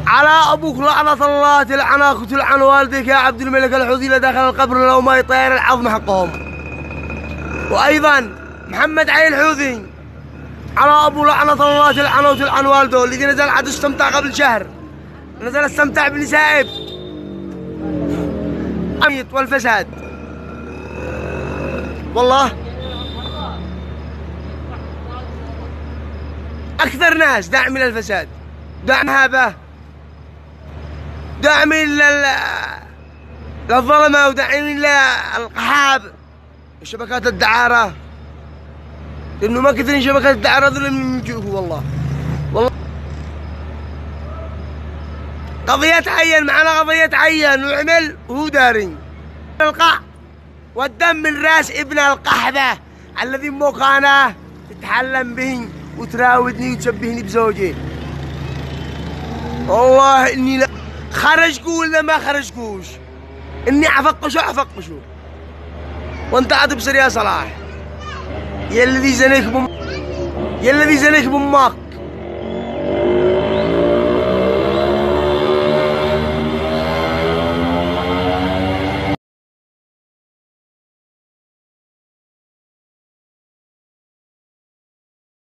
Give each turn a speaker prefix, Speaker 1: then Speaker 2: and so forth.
Speaker 1: على ابوك لعنة الله تلعنك وتلعن والديك يا عبد الملك الحوثي داخل القبر لو ما يطير العظم حقهم. وايضا محمد علي الحوثي على ابو لعنة الله تلعنه وتلعن والده الذي نزل عاد استمتع قبل شهر، نزل استمتع بنسائب والفساد. والله اكثر ناس داعمين للفساد، داعم هابه، داعمين للظلمه، وداعمين للقحاب وشبكات الدعاره، لانه ما كثيرين شبكات الدعاره ذول من وجوه. والله قضيه تعين معنا، قضيه تعين وعمل وهو داري القع والدم من راس ابن القحبه الذي مكانه تتحلم به وتراودني وتشبهني بزوجي. والله اني لا خرجكوا ولا ما خرجكوش، اني افقشوا وانت عاد بصير يا صلاح يا الذي زنيك بامك.